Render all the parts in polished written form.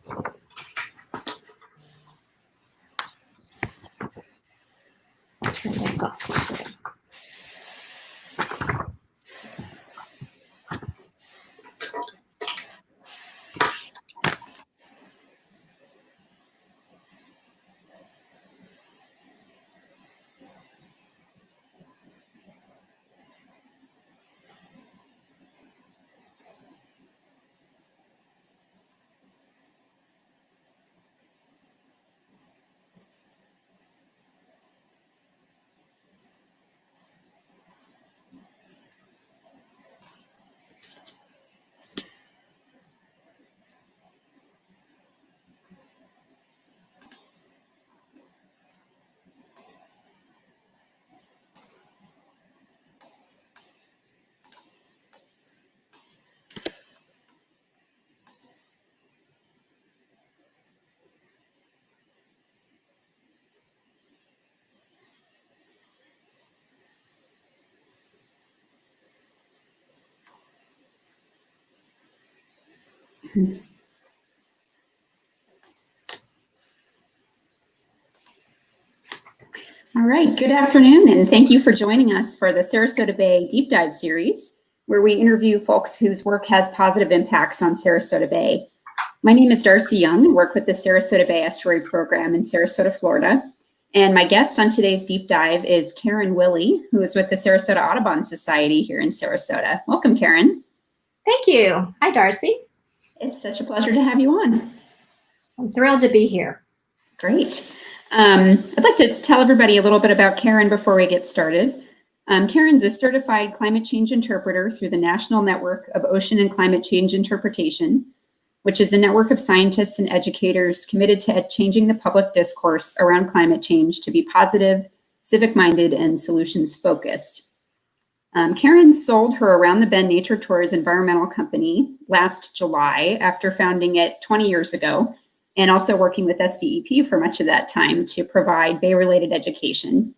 Turn this off. All right, good afternoon, and thank you for joining us for the Sarasota Bay Deep Dive series, where we interview folks whose work has positive impacts on Sarasota Bay. My name is Darcy Young and work with the Sarasota Bay Estuary Program in Sarasota, Florida. And my guest on today's deep dive is Karen Willey, who is with the Sarasota Audubon Society here in Sarasota. Welcome, Karen. Thank you. Hi, Darcy. It's such a pleasure to have you on. I'm thrilled to be here. Great. I'd like to tell everybody a little bit about Karen before we get started. Karen's a certified climate change interpreter through the National Network of Ocean and Climate Change Interpretation, which is a network of scientists and educators committed to changing the public discourse around climate change to be positive, civic-minded, and solutions-focused. Karen sold her Around the Bend Nature Tours environmental company last July after founding it 20 years ago, and also working with SBEP for much of that time to provide Bay-related education.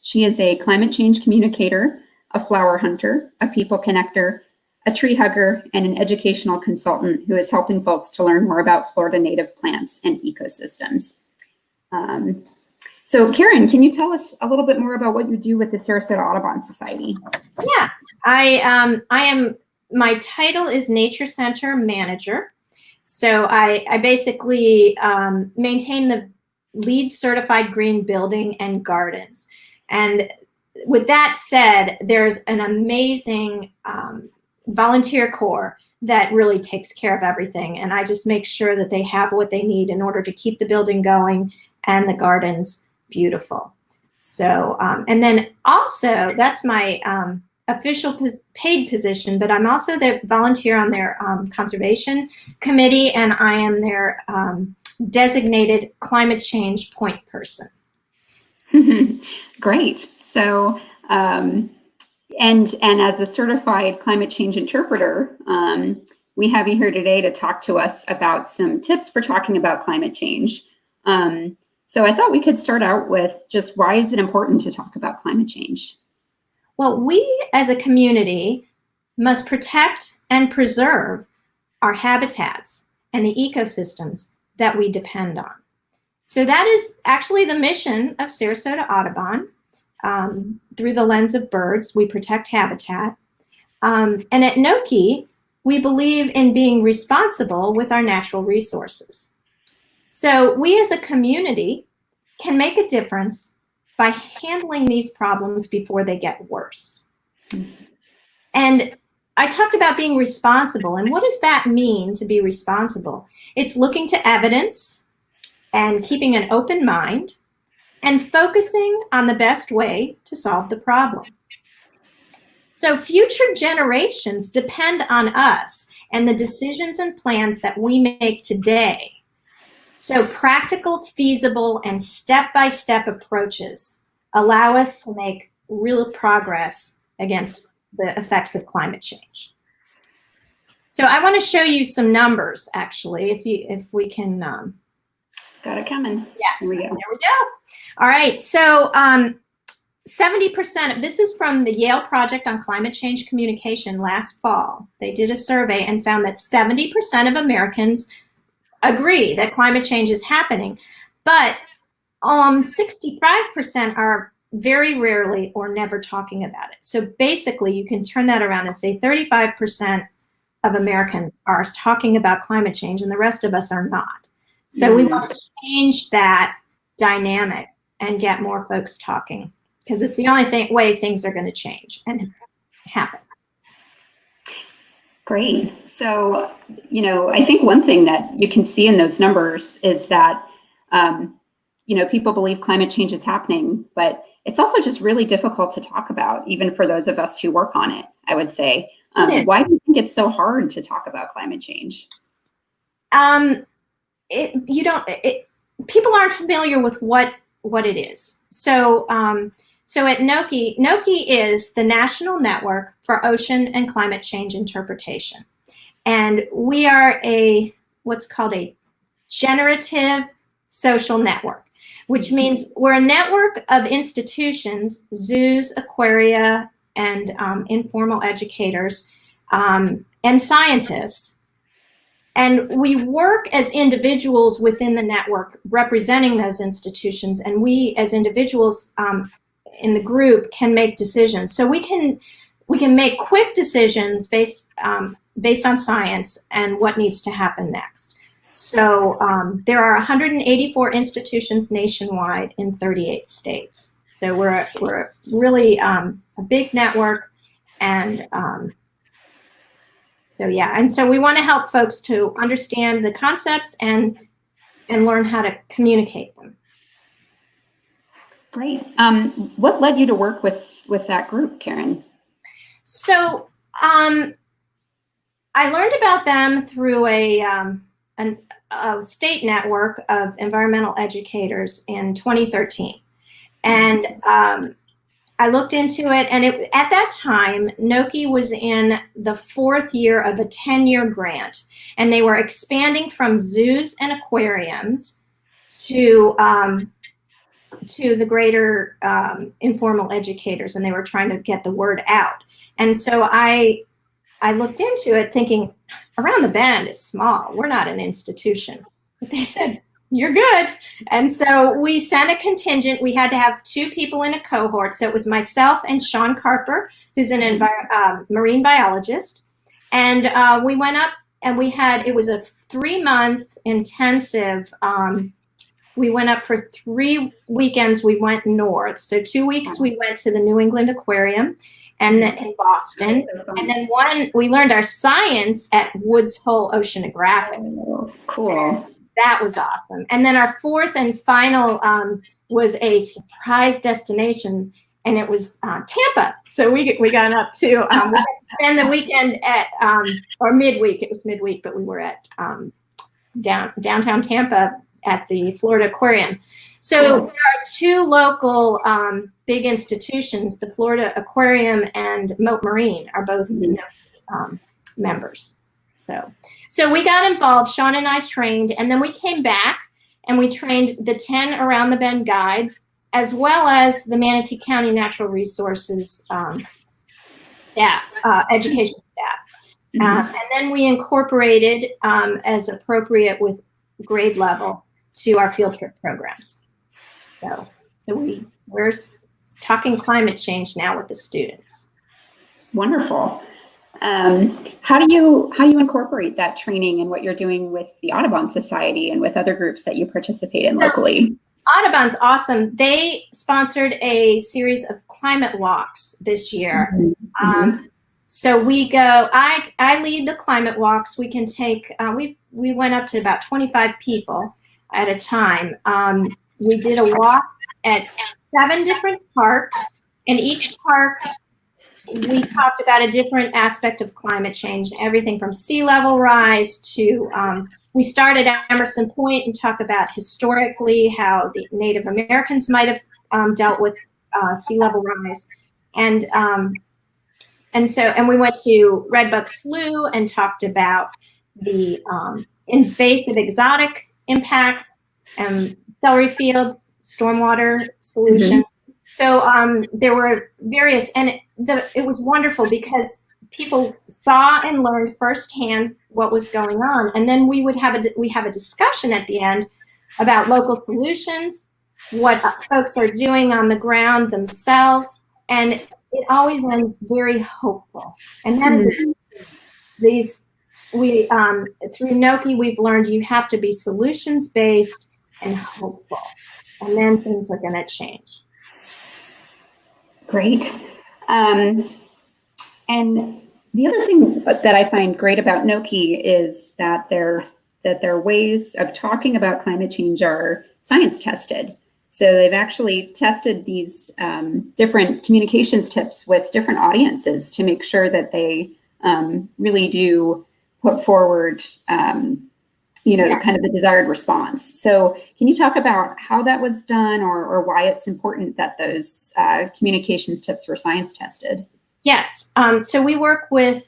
She is a climate change communicator, a flower hunter, a people connector, a tree hugger, and an educational consultant who is helping folks to learn more about Florida native plants and ecosystems. So Karen, can you tell us a little bit more about what you do with the Sarasota Audubon Society? Yeah, my title is Nature Center Manager. So I basically maintain the LEED certified green building and gardens. And with that said, there's an amazing volunteer corps that really takes care of everything. And I just make sure that they have what they need in order to keep the building going and the gardens beautiful. So, and then also that's my official paid position, but I'm also the volunteer on their conservation committee, and I am their designated climate change point person. Great. So, and as a certified climate change interpreter, we have you here today to talk to us about some tips for talking about climate change. So I thought we could start out with just why is it important to talk about climate change? Well, we as a community must protect and preserve our habitats and the ecosystems that we depend on. So that is actually the mission of Sarasota Audubon. Through the lens of birds, we protect habitat. And at NNOCCI, we believe in being responsible with our natural resources. So we as a community can make a difference by handling these problems before they get worse. And I talked about being responsible, and what does that mean to be responsible? It's looking to evidence and keeping an open mind and focusing on the best way to solve the problem. So future generations depend on us and the decisions and plans that we make today. So practical, feasible, and step-by-step approaches allow us to make real progress against the effects of climate change. So I want to show you some numbers, actually, if we can. Got it coming. Yes, Here we go. there we go. All right, so 70%, this is from the Yale Project on Climate Change Communication last fall. They did a survey and found that 70% of Americans agree that climate change is happening, but 65% are very rarely or never talking about it. So basically, you can turn that around and say 35% of Americans are talking about climate change and the rest of us are not. So we want to change that dynamic and get more folks talking, because it's the only way things are going to change and happen. Great. So, I think one thing that you can see in those numbers is that, people believe climate change is happening, but it's also just really difficult to talk about, even for those of us who work on it, I would say. Why do you think it's so hard to talk about climate change? People aren't familiar with what it is. So at NNOCCI is the National Network for Ocean and Climate Change Interpretation. And we are what's called a generative social network, which means we're a network of institutions, zoos, aquaria, and informal educators, and scientists. And we work as individuals within the network representing those institutions, and we as individuals in the group can make decisions. So we can make quick decisions based on science and what needs to happen next. So there are 184 institutions nationwide in 38 states. So we're really a big network, and so we want to help folks to understand the concepts and learn how to communicate them. Great. What led you to work with that group, Karen? So I learned about them through a state network of environmental educators in 2013. And I looked into it, and at that time, NNOCCI was in the 4th year of a 10-year grant, and they were expanding from zoos and aquariums to the greater informal educators, and they were trying to get the word out. And so I looked into it thinking, Around the Bend is small. We're not an institution. But they said, you're good. And so we sent a contingent. We had to have 2 people in a cohort. So it was myself and Sean Carper, who's an marine biologist. And we went up, and it was a 3-month intensive. We went up for 3 weekends. We went north. So 2 weeks we went to the New England Aquarium and in Boston. And then we learned our science at Woods Hole Oceanographic. Oh, cool. That was awesome. And then our 4th and final was a surprise destination, and it was Tampa. So we got up to we had to spend the weekend at or midweek. It was midweek, but we were at downtown Tampa at the Florida Aquarium. So there are 2 local big institutions. The Florida Aquarium and Mote Marine are both members. So we got involved. Sean and I trained, and then we came back and we trained the 10 Around the Bend guides, as well as the Manatee County Natural Resources staff, education staff. And then we incorporated, as appropriate with grade level, to our field trip programs. So we're talking climate change now with the students. Wonderful. How do you incorporate that training and what you're doing with the Audubon Society and with other groups that you participate in locally? Audubon's awesome. They sponsored a series of climate walks this year. So we go, I lead the climate walks. We can take, we went up to about 25 people at a time. We did a walk at 7 different parks. In each park, we talked about a different aspect of climate change, everything from sea level rise to, we started at Emerson Point and talk about historically how the Native Americans might have dealt with sea level rise. And we went to Redbuck Slough and talked about the invasive exotic impacts and celery fields, stormwater solutions. So there were various, and it was wonderful because people saw and learned firsthand what was going on, and then we have a discussion at the end about local solutions, what folks are doing on the ground themselves, and it always ends very hopeful. And that is through NNOCCI we've learned you have to be solutions based and hopeful, and then things are going to change. Great. And the other thing that I find great about NNOCCI is that their ways of talking about climate change are science tested. So they've actually tested these different communications tips with different audiences to make sure that they really do put forward, kind of the desired response. So can you talk about how that was done, or why it's important that those communications tips were science tested? Yes. So we work with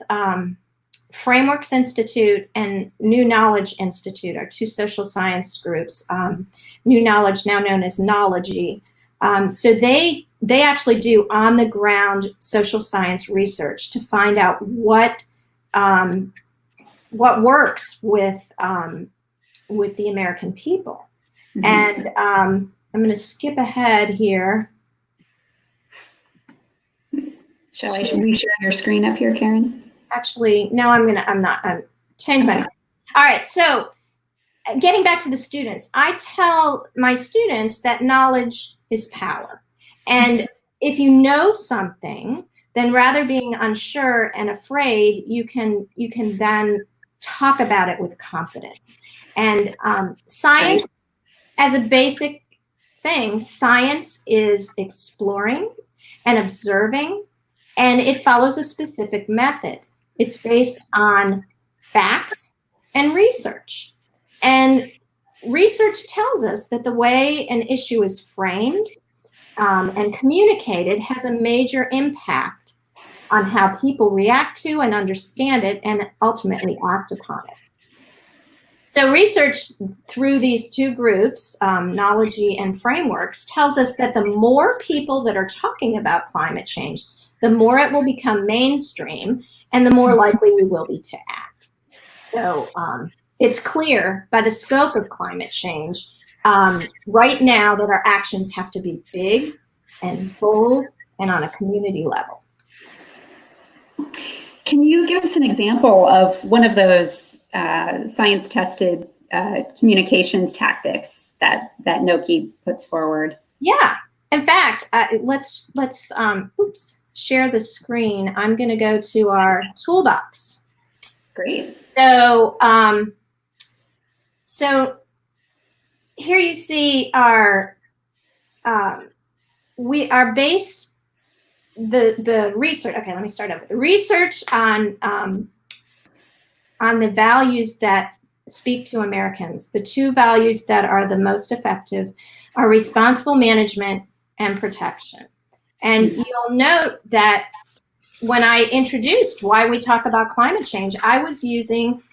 Frameworks Institute and New Knowledge Institute, our two social science groups. New Knowledge, now known as NNOCCI. So they actually do on the ground social science research to find out what works with the American people. Mm-hmm. And I'm going to skip ahead here. Shall I reshare your screen up here, Karen? Actually, no, I'm changed my mind. All right, so getting back to the students, I tell my students that knowledge is power. And if you know something, then rather being unsure and afraid, you can then talk about it with confidence. And science, as a basic thing, science is exploring and observing, and it follows a specific method. It's based on facts and research. And research tells us that the way an issue is framed and communicated has a major impact on how people react to and understand it and ultimately act upon it. So research through these two groups, NNOCCI and Frameworks, tells us that the more people that are talking about climate change, the more it will become mainstream and the more likely we will be to act. So it's clear by the scope of climate change right now that our actions have to be big and bold and on a community level. Can you give us an example of one of those science-tested communications tactics that NNOCCI puts forward? Yeah. In fact, let's share the screen. I'm going to go to our toolbox. Great. So, so here you see our we are based the research. Okay, let me start over. The research on the values that speak to Americans. The two values that are the most effective are responsible management and protection. And you'll note that when I introduced why we talk about climate change, I was using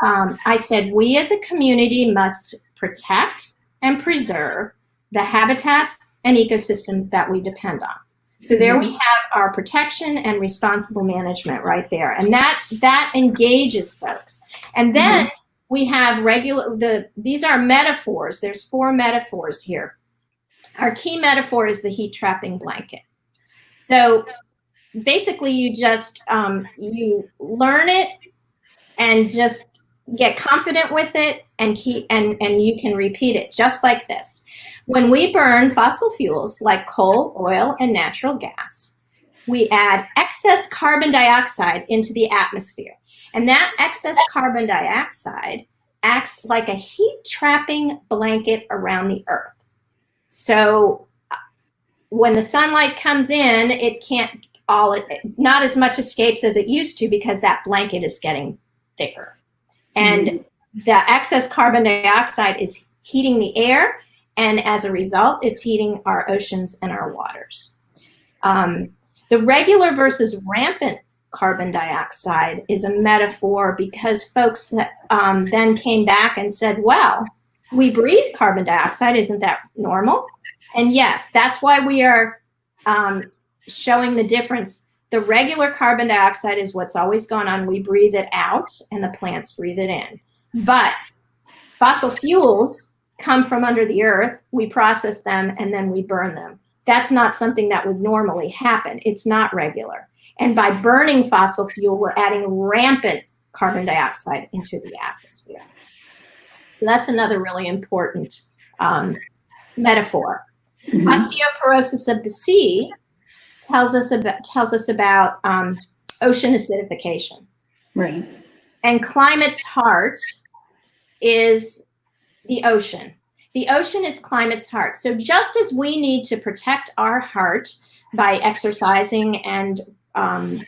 I said, we as a community must protect and preserve the habitats and ecosystems that we depend on. So there we have our protection and responsible management right there. And that engages folks. And then we have these are metaphors. There's 4 metaphors here. Our key metaphor is the heat trapping blanket. So basically you just, you learn it and just get confident with it and you can repeat it just like this. When we burn fossil fuels like coal, oil, and natural gas, we add excess carbon dioxide into the atmosphere. And that excess carbon dioxide acts like a heat trapping blanket around the earth. So when the sunlight comes in, it can't not as much escapes as it used to because that blanket is getting thicker. And the excess carbon dioxide is heating the air, and as a result, it's heating our oceans and our waters. The regular versus rampant carbon dioxide is a metaphor because folks then came back and said, well, we breathe carbon dioxide, isn't that normal? And yes, that's why we are showing the difference The regular carbon dioxide is what's always going on. We breathe it out and the plants breathe it in. But fossil fuels come from under the earth, we process them, and then we burn them. That's not something that would normally happen. It's not regular. And by burning fossil fuel, we're adding rampant carbon dioxide into the atmosphere. So that's another really important metaphor. Mhm. Osteoporosis of the sea tells us about ocean acidification. Right. And climate's heart is the ocean. The ocean is climate's heart. So just as we need to protect our heart by exercising and allowing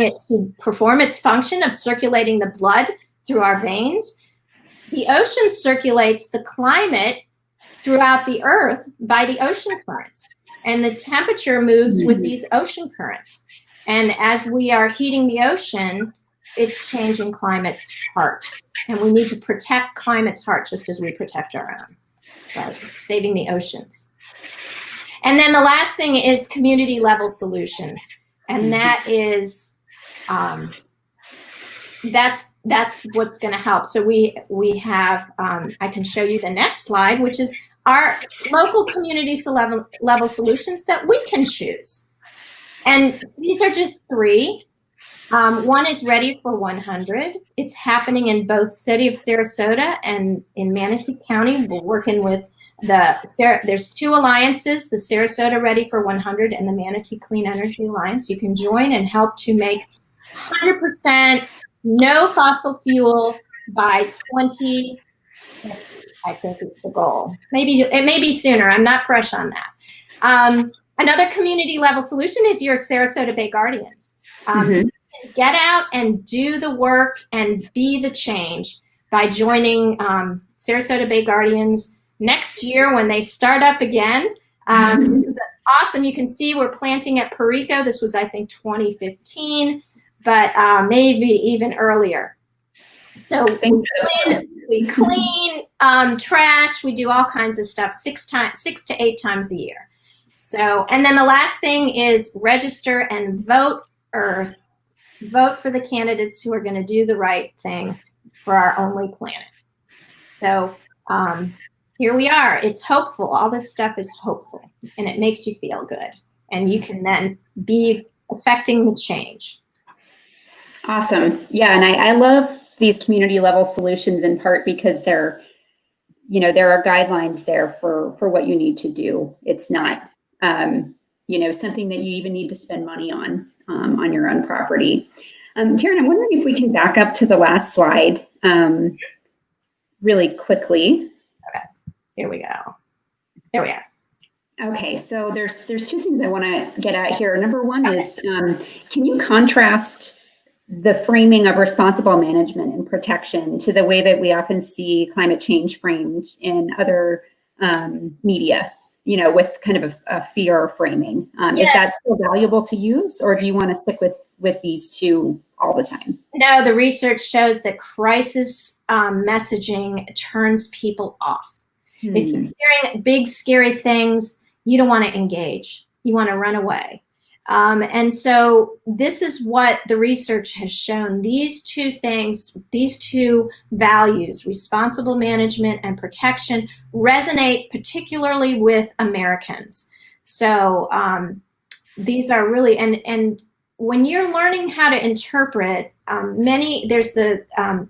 it to perform its function of circulating the blood through our veins, the ocean circulates the climate throughout the earth by the ocean currents. And the temperature moves with these ocean currents. And as we are heating the ocean, it's changing climate's heart. And we need to protect climate's heart just as we protect our own, right? Saving the oceans. And then the last thing is community level solutions. And that is, that's what's going to help. So we have, I can show you the next slide, which is our local community level solutions that we can choose. And these are just three. One is Ready for 100. It's happening in both city of Sarasota and in Manatee County. We're working with there's two alliances, the Sarasota Ready for 100 and the Manatee Clean Energy Alliance. You can join and help to make 100% no fossil fuel by 20, I think is the goal. Maybe it may be sooner. I'm not fresh on that. Another community level solution is your Sarasota Bay Guardians. Get out and do the work and be the change by joining Sarasota Bay Guardians next year when they start up again. This is awesome. You can see we're planting at Perico. This was, I think, 2015, but maybe even earlier. So we clean trash. We do all kinds of stuff 6 to 8 times a year. So, and then the last thing is register and vote Earth. Vote for the candidates who are going to do the right thing for our only planet. So here we are. It's hopeful. All this stuff is hopeful, and it makes you feel good. And you can then be affecting the change. Awesome. Yeah, and I love these community level solutions in part because there are guidelines there for what you need to do. It's not, something that you even need to spend money on your own property. Karen, I'm wondering if we can back up to the last slide really quickly. Okay, here we go. There we are. Okay, so there's 2 things I want to get at here. Number one is, can you contrast the framing of responsible management and protection to the way that we often see climate change framed in other media, with kind of a fear framing? Yes. Is that still valuable to use, or do you want to stick with these two all the time? No, the research shows that crisis messaging turns people off. If you're hearing big, scary things, you don't want to engage. You want to run away. And so this is what the research has shown. These two things, these two values, responsible management and protection, resonate particularly with Americans. So these are really, and when you're learning how to interpret, there's the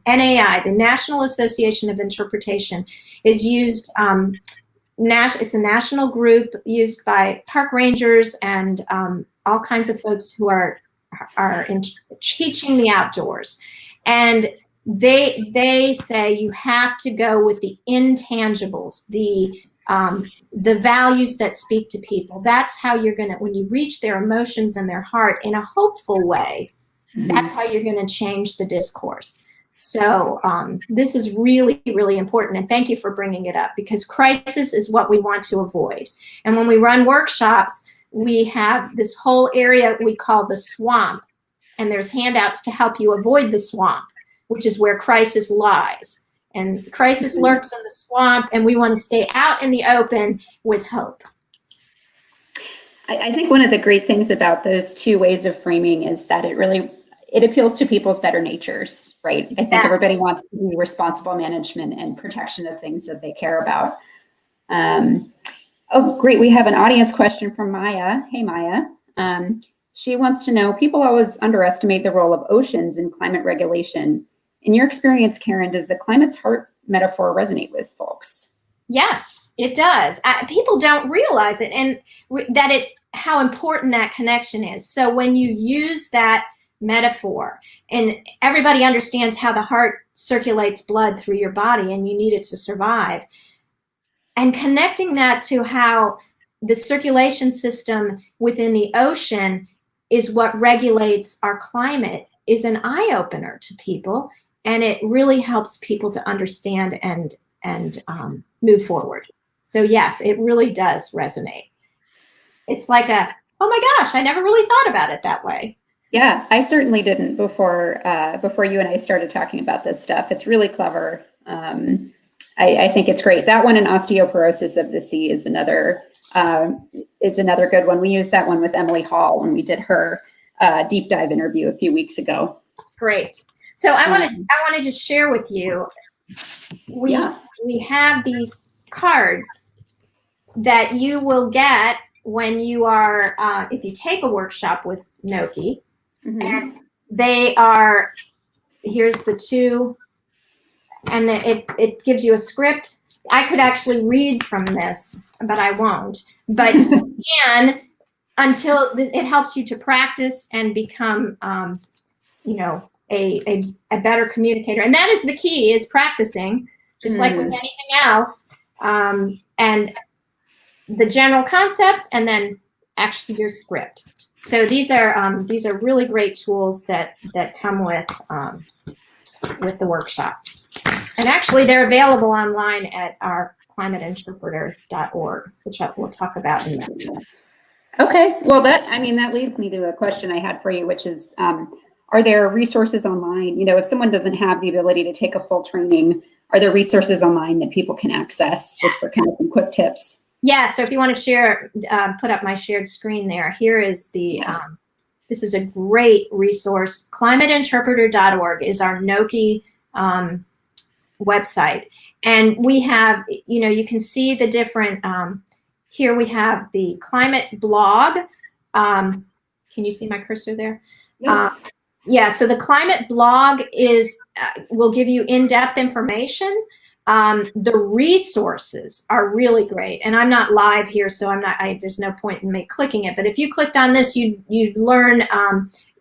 NAI, the National Association of Interpretation, is used, it's a national group used by park rangers and all kinds of folks who are teaching the outdoors. And they say you have to go with the intangibles, the values that speak to people. That's how you're going to, when you reach their emotions and their heart in a hopeful way, that's how you're going to change the discourse. So this is really, really important. And thank you for bringing it up, because crisis is what we want to avoid. And when we run workshops, we have this whole area we call the swamp. And there's handouts to help you avoid the swamp, which is where crisis lies. And crisis lurks in the swamp, and we want to stay out in the open with hope. I think one of the great things about those two ways of framing is that it appeals to people's better natures, right? I think everybody wants to be responsible management and protection of things that they care about. Oh, great. We have an audience question from Maya. Hey, Maya. She wants to know, people always underestimate the role of oceans in climate regulation. In your experience, Karen, does the climate's heart metaphor resonate with folks? Yes, it does. People don't realize it, and how important that connection is. So when you use that metaphor, and everybody understands how the heart circulates blood through your body and you need it to survive, and connecting that to how the circulation system within the ocean is what regulates our climate is an eye-opener to people, and it really helps people to understand and move forward. So yes, it really does resonate. It's like oh my gosh, I never really thought about it that way. Yeah, I certainly didn't before you and I started talking about this stuff. It's really clever. I think it's great. That one and Osteoporosis of the Sea is another good one. We used that one with Emily Hall when we did her deep dive interview a few weeks ago. Great. So I want to just share with you. We have these cards that you will get when you are if you take a workshop with NNOCCI, and they are, here's the two, and it gives you a script. I could actually read from this, but I won't. But you can, until it helps you to practice and become, a better communicator. And that is the key, is practicing, just like with anything else. And the general concepts, and then actually your script. So these are really great tools that come with the workshops. And actually, they're available online at our climateinterpreter.org, which we'll talk about in a minute. Okay, well, that leads me to a question I had for you, which is, are there resources online? If someone doesn't have the ability to take a full training, are there resources online that people can access just for kind of some quick tips? Yeah, so if you want to share, put up my shared screen there. Here is the, this is a great resource. Climateinterpreter.org is our NNOCCI website. And we have, you can see the different, here we have the climate blog. Can you see my cursor there? Yeah, so the climate blog will give you in-depth information. The resources are really great, and I'm not live here, so there's no point in me clicking it. But if you clicked on this, you'd learn.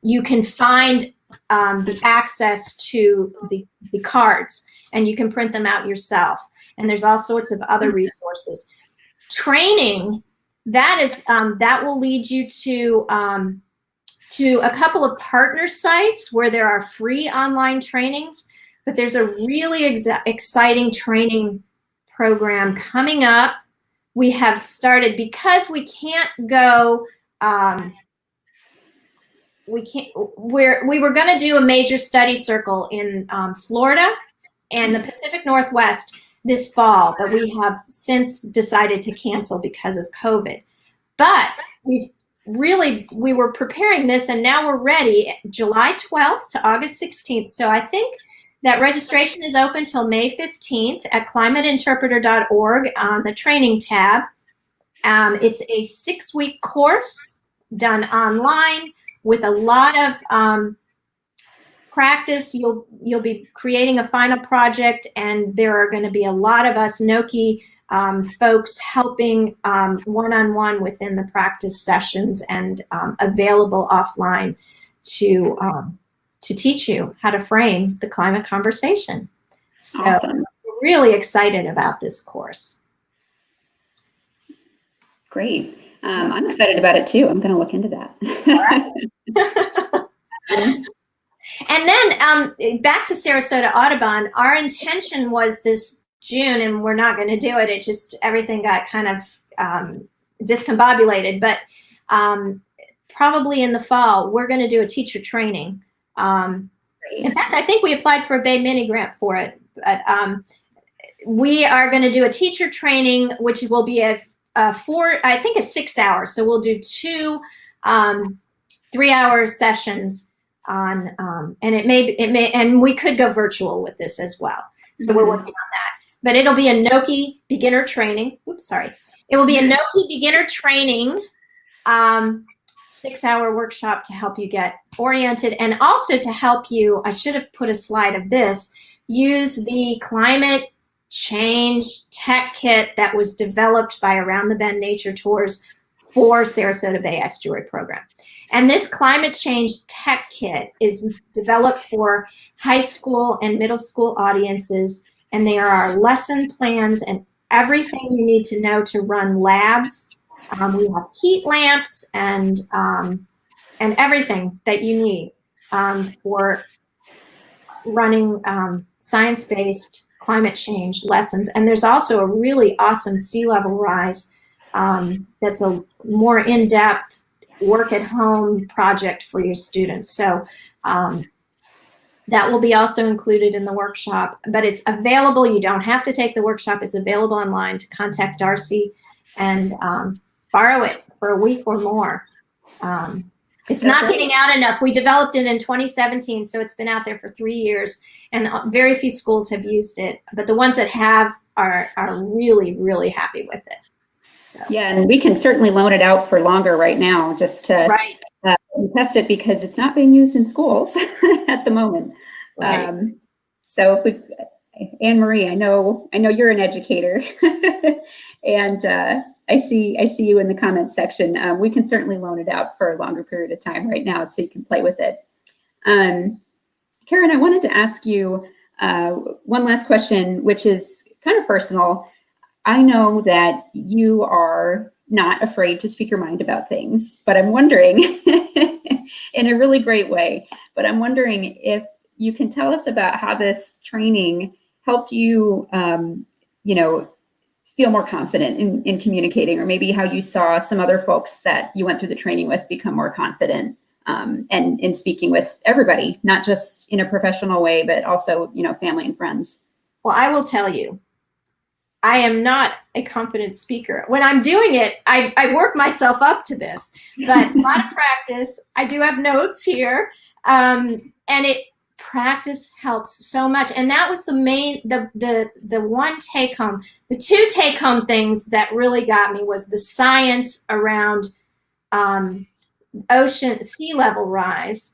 You can find the access to the cards, and you can print them out yourself. And there's all sorts of other resources. Training, that will lead you to a couple of partner sites where there are free online trainings. But there's a really exciting training program coming up. We have started, because we can't go, we were going to do a major study circle in Florida and the Pacific Northwest this fall, but we have since decided to cancel because of COVID. But we were preparing this, and now we're ready, July 12th to August 16th. So I think that registration is open till May 15th at climateinterpreter.org on the training tab. It's a 6-week course done online with a lot of practice. You'll be creating a final project, and there are going to be a lot of us NNOCCI folks helping one-on-one within the practice sessions, and available offline to teach you how to frame the climate conversation. So awesome. We're really excited about this course. Great. I'm excited about it too. I'm going to look into that. All right. And then back to Sarasota Audubon, our intention was this June, and we're not going to do it. It just, everything got kind of discombobulated, but probably in the fall, we're going to do a teacher training. In fact, I think we applied for a Bay Mini grant for it, but we are going to do a teacher training, which will be a I think it's 6 hours. So we'll do 2 3-hour sessions on, and it may, and we could go virtual with this as well. So we're working on that. But it'll be a NNOCCI beginner training. Oops, sorry. It will be a NNOCCI beginner training 6-hour workshop to help you get oriented, and also to help you, I should have put a slide of this, use the climate change tech kit that was developed by Around the Bend Nature Tours for Sarasota Bay Estuary Program. And this climate change tech kit is developed for high school and middle school audiences, and there are lesson plans and everything you need to know to run labs. We have heat lamps and everything that you need for running science-based climate change lessons. And there's also a really awesome sea level rise that's a more in-depth work-at-home project for your students. So that will be also included in the workshop, but it's available. You don't have to take the workshop. It's available online to contact Darcy and borrow it for a week or more. It's not getting out enough. We developed it in 2017, so it's been out there for 3 years, and very few schools have used it, but the ones that have are really, really happy with it. So. Yeah, and we can certainly loan it out for longer right now, just to test it, because it's not being used in schools at the moment. Right. So if we, Anne Marie, I know you're an educator, and I see you in the comments section. We can certainly loan it out for a longer period of time right now, so you can play with it. Karen, I wanted to ask you one last question, which is kind of personal. I know that you are not afraid to speak your mind about things, but I'm wondering, in a really great way, but I'm wondering if you can tell us about how this training helped you, feel more confident in communicating, or maybe how you saw some other folks that you went through the training with become more confident and in speaking with everybody, not just in a professional way, but also, family and friends. Well, I will tell you, I am not a confident speaker. When I'm doing it, I work myself up to this, but a lot of practice. I do have notes here, and practice helps so much. And that was the main, the one take home. The 2 take home things that really got me was the science around ocean sea level rise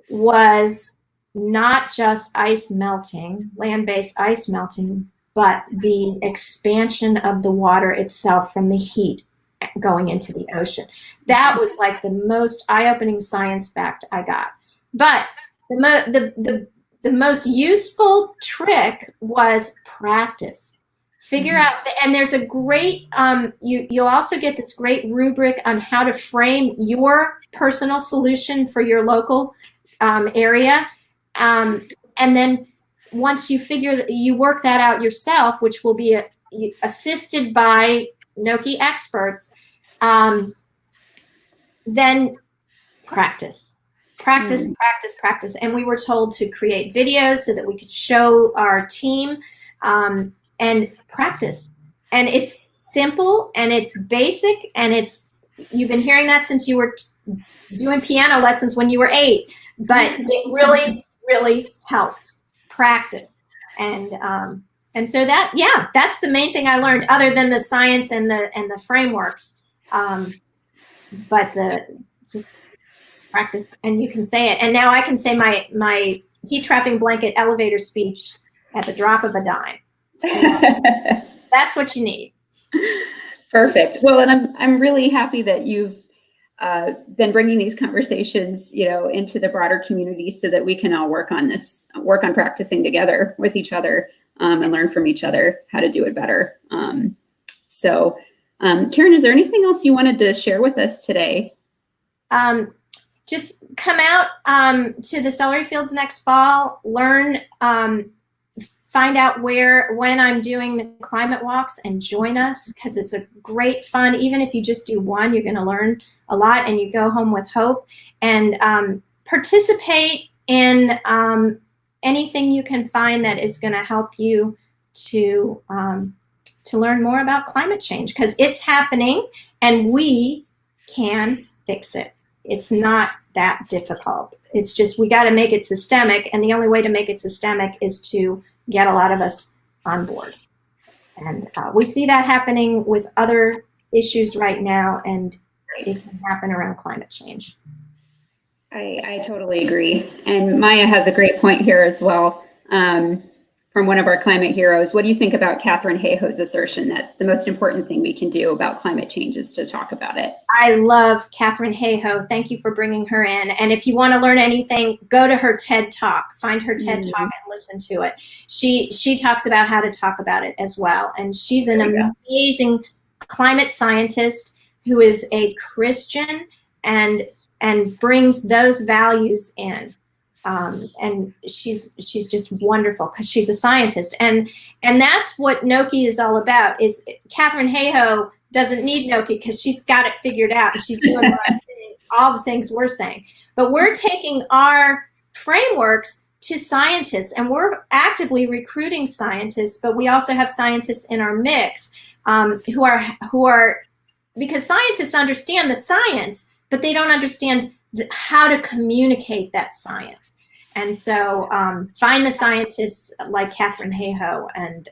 was not just ice melting, land-based ice melting, but the expansion of the water itself from the heat going into the ocean. That was like the most eye-opening science fact I got. But the most useful trick was practice. Figure out, and there's a great, you'll also get this great rubric on how to frame your personal solution for your local area. And then once you work that out yourself, which will be assisted by NNOCCI experts, then practice. And we were told to create videos so that we could show our team and practice. And it's simple and it's basic, and you've been hearing that since you were doing piano lessons when you were 8, but it really, really helps. Practice. And so that's the main thing I learned, other than the science and the frameworks. But just practice, and you can say it. And now I can say my heat trapping blanket elevator speech at the drop of a dime. That's what you need. Perfect. Well, and I'm really happy that you've been bringing these conversations, into the broader community, so that we can all work on practicing together with each other and learn from each other how to do it better. So, Karen, is there anything else you wanted to share with us today? Just come out to the celery fields next fall, learn, find out when I'm doing the climate walks, and join us, because it's a great fun. Even if you just do one, you're going to learn a lot, and you go home with hope. And participate in anything you can find that is going to help you to to learn more about climate change, because it's happening and we can fix it. It's not that difficult. It's just we got to make it systemic, and the only way to make it systemic is to get a lot of us on board. And we see that happening with other issues right now, and it can happen around climate change. I totally agree. And Maya has a great point here as well, from one of our climate heroes. What do you think about Katharine Hayhoe's assertion that the most important thing we can do about climate change is to talk about it? I love Katharine Hayhoe. Thank you for bringing her in. And if you want to learn anything, go to her TED Talk. Find her TED Talk and listen to it. She talks about how to talk about it as well. And she's an amazing climate scientist who is a Christian and brings those values in. And she's just wonderful because she's a scientist, and that's what NNOCCI is all about. Is Katharine Hayhoe doesn't need NNOCCI because she's got it figured out and she's doing all the things we're saying. But we're taking our frameworks to scientists, and we're actively recruiting scientists. But we also have scientists in our mix who are because scientists understand the science, but they don't understand how to communicate that science. And so find the scientists like Katharine Hayhoe and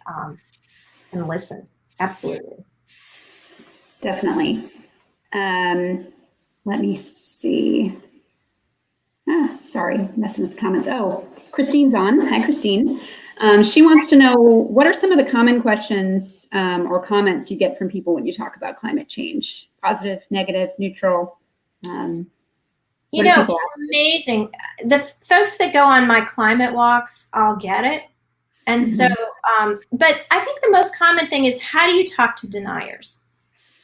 listen. Absolutely. Definitely. Let me see. Sorry, messing with the comments. Oh, Christine's on. Hi, Christine. She wants to know, what are some of the common questions or comments you get from people when you talk about climate change? Positive, negative, neutral? You know, it's amazing. The folks that go on my climate walks, I'll get it. And so, but I think the most common thing is, how do you talk to deniers?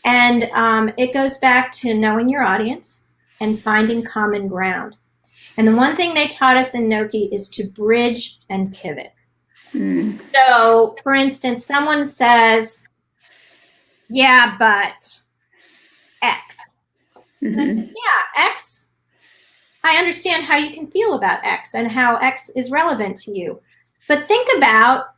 And it goes back to knowing your audience and finding common ground. And the one thing they taught us in NNOCCI is to bridge and pivot. So, for instance, someone says, yeah, but X. And I said, yeah, X. I understand how you can feel about X and how X is relevant to you. But think about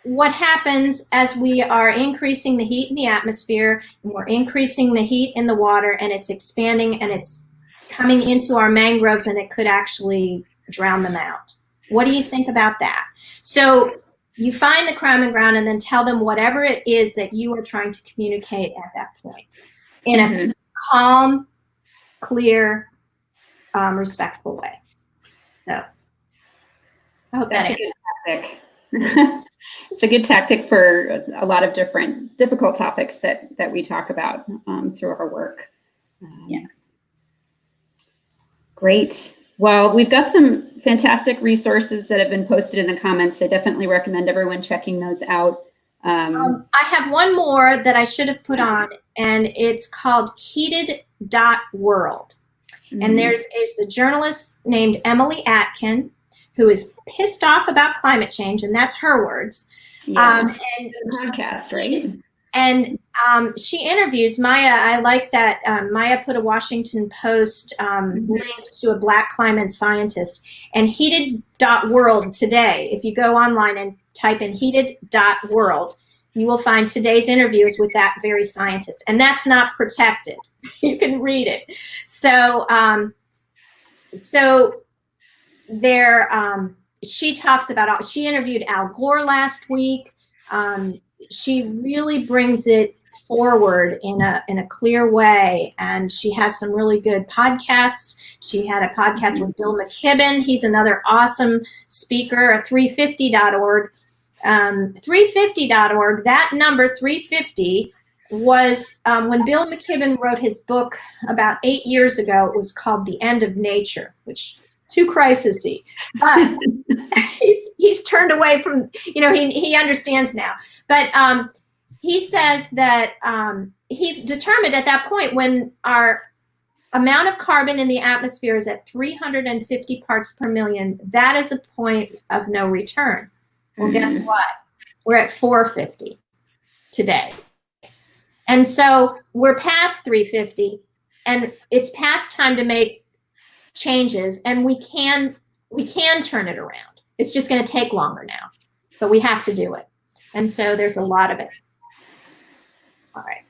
what happens as we are increasing the heat in the atmosphere, and we're increasing the heat in the water, and it's expanding and it's coming into our mangroves, and it could actually drown them out. What do you think about that? So you find the common ground and then tell them whatever it is that you are trying to communicate at that point in a calm, clear, respectful way. So I hope that's a good tactic. It's a good tactic for a lot of different difficult topics that we talk about through our work. Great. Well, we've got some fantastic resources that have been posted in the comments. I definitely recommend everyone checking those out. I have one more that I should have put on, and it's called heated.world. And there's a journalist named Emily Atkin who is pissed off about climate change, and that's her words. And it's a podcast, right? And she interviews Maya. I like that Maya put a Washington Post link to a Black climate scientist. And heated.world today, if you go online and type in heated.world, you will find today's interviews with that very scientist. And that's not protected. You can read it. So, she talks about, she interviewed Al Gore last week. She really brings it forward in a clear way, and she has some really good podcasts. She had a podcast with Bill McKibben. He's another awesome speaker. 350.org. 350.org, that number 350 was when Bill McKibben wrote his book about 8 years ago. It was called The End of Nature, which too crisisy, but he's turned away from, he understands now. But he says that he determined at that point, when our amount of carbon in the atmosphere is at 350 parts per million, that is a point of no return. Well, guess what? We're at 450 today. And so we're past 350, and it's past time to make changes, and we can turn it around. It's just going to take longer now, but we have to do it. And so there's a lot of it. All right.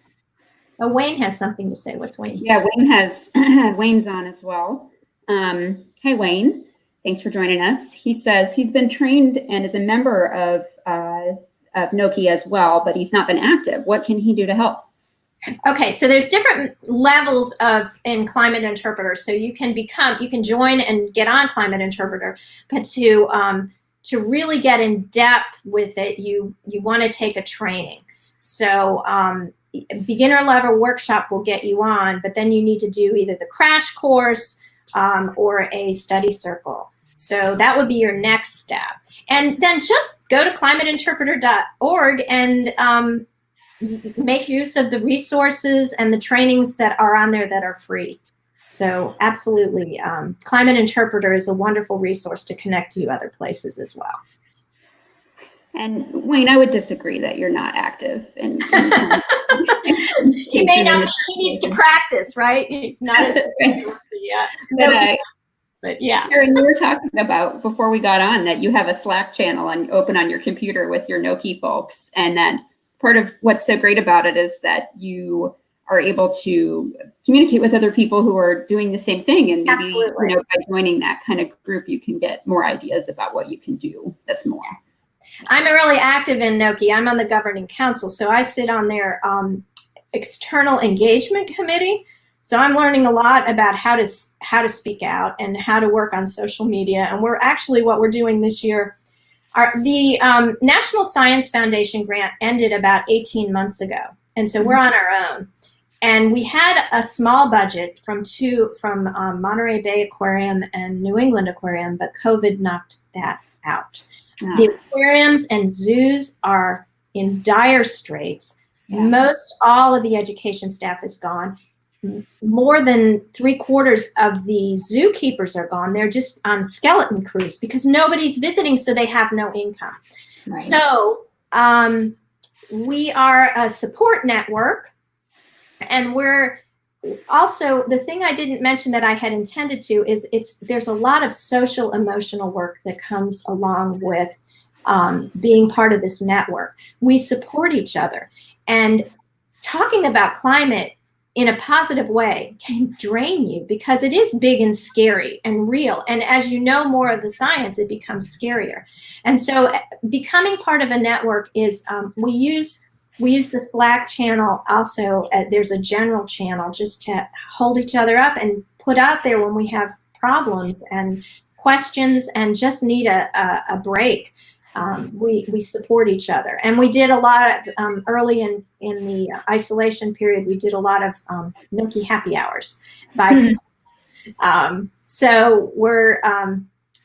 Oh, Wayne has something to say. What's Wayne saying? Yeah, Wayne has Wayne's on as well. Hi, Wayne. Thanks for joining us. He says he's been trained and is a member of NNOCCI as well, but he's not been active. What can he do to help? Okay, so there's different levels in Climate Interpreter. So you can join and get on Climate Interpreter, but to really get in depth with it, you want to take a training. So beginner level workshop will get you on, but then you need to do either the crash course or a study circle. So that would be your next step. And then just go to climateinterpreter.org and make use of the resources and the trainings that are on there that are free. So absolutely, Climate Interpreter is a wonderful resource to connect you other places as well. And Wayne, I would disagree that you're not active. And he may not be, he needs to practice, right? Not as but yeah. Karen, you were talking about before we got on that you have a Slack channel open on your computer with your NNOCCI folks, and that part of what's so great about it is that you are able to communicate with other people who are doing the same thing, and maybe by joining that kind of group, you can get more ideas about what you can do. That's more. I'm really active in NNOCCI. I'm on the governing council, so I sit on their external engagement committee. So I'm learning a lot about how to speak out and how to work on social media. And what we're doing this year, the National Science Foundation grant ended about 18 months ago, and so we're on our own. And we had a small budget from Monterey Bay Aquarium and New England Aquarium, but COVID knocked that out. Yeah. The aquariums and zoos are in dire straits. Yeah. Most all of the education staff is gone. More than 3/4 of the zookeepers are gone. They're just on skeleton crews because nobody's visiting, so they have no income. Right. So we are a support network, and we're also, the thing I didn't mention that I had intended to is there's a lot of social emotional work that comes along with being part of this network. We support each other, and talking about climate in a positive way can drain you because it is big and scary and real. And as you know more of the science, it becomes scarier. And so becoming part of a network is, we use the Slack channel also. There's a general channel just to hold each other up and put out there when we have problems and questions and just need a break. We support each other, and we did a lot of early in the isolation period. We did a lot of NNOCCI happy hours. So we're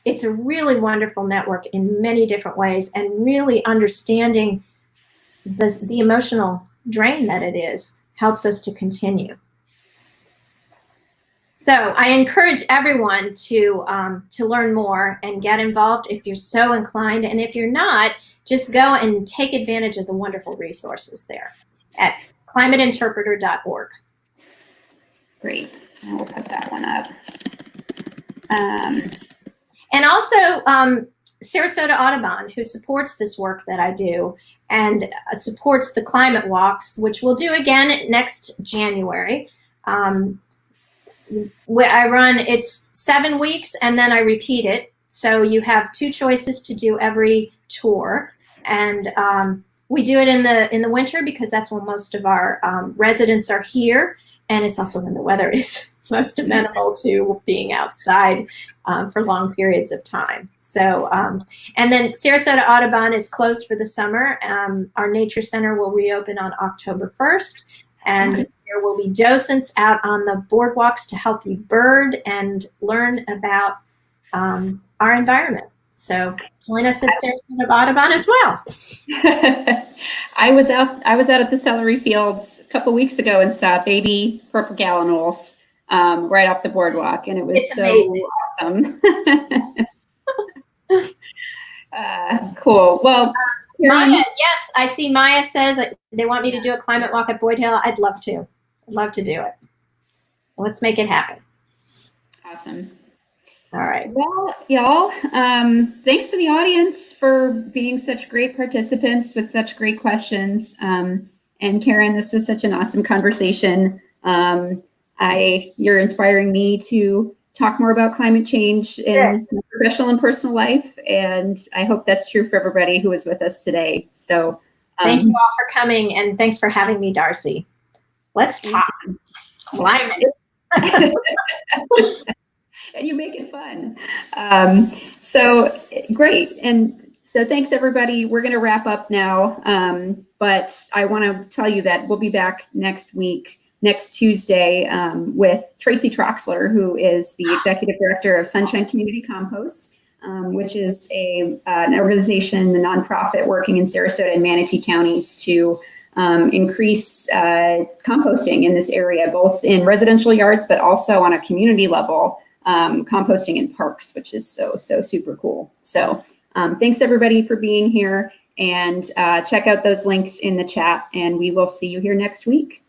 it's a really wonderful network in many different ways, and really understanding the emotional drain that it is helps us to continue. So I encourage everyone to learn more and get involved if you're so inclined. And if you're not, just go and take advantage of the wonderful resources there at climateinterpreter.org. Great. We'll put that one up. And also Sarasota Audubon, who supports this work that I do and supports the climate walks, which we'll do again next January. Where I run, it's 7 weeks, and then I repeat it. So you have 2 choices to do every tour, and we do it in the winter because that's when most of our residents are here, and it's also when the weather is most amenable to being outside for long periods of time. So, and then Sarasota Audubon is closed for the summer. Our nature center will reopen on October 1st, and there will be docents out on the boardwalks to help you bird and learn about our environment. So join us at Sarasota Audubon as well. I was out at the celery fields a couple weeks ago and saw baby purple gallinules right off the boardwalk, and it was awesome. Cool. Well, Maya, yes, I see Maya says they want me to do a climate walk at Boyd Hill. I'd love to. I'd love to do it. Let's make it happen. Awesome. All right. Well, y'all, thanks to the audience for being such great participants with such great questions. And Karen, this was such an awesome conversation. You're inspiring me to talk more about climate change in my professional and personal life. And I hope that's true for everybody who is with us today. So thank you all for coming, and thanks for having me, Darcy. Let's talk climate. And you make it fun. So great. And so thanks, everybody. We're going to wrap up now. But I want to tell you that we'll be back next week, next Tuesday, with Tracy Troxler, who is the Executive Director of Sunshine Community Compost, which is an organization, a nonprofit working in Sarasota and Manatee counties to increase composting in this area, both in residential yards, but also on a community level, composting in parks, which is so super cool. So thanks everybody for being here, and check out those links in the chat, and we will see you here next week.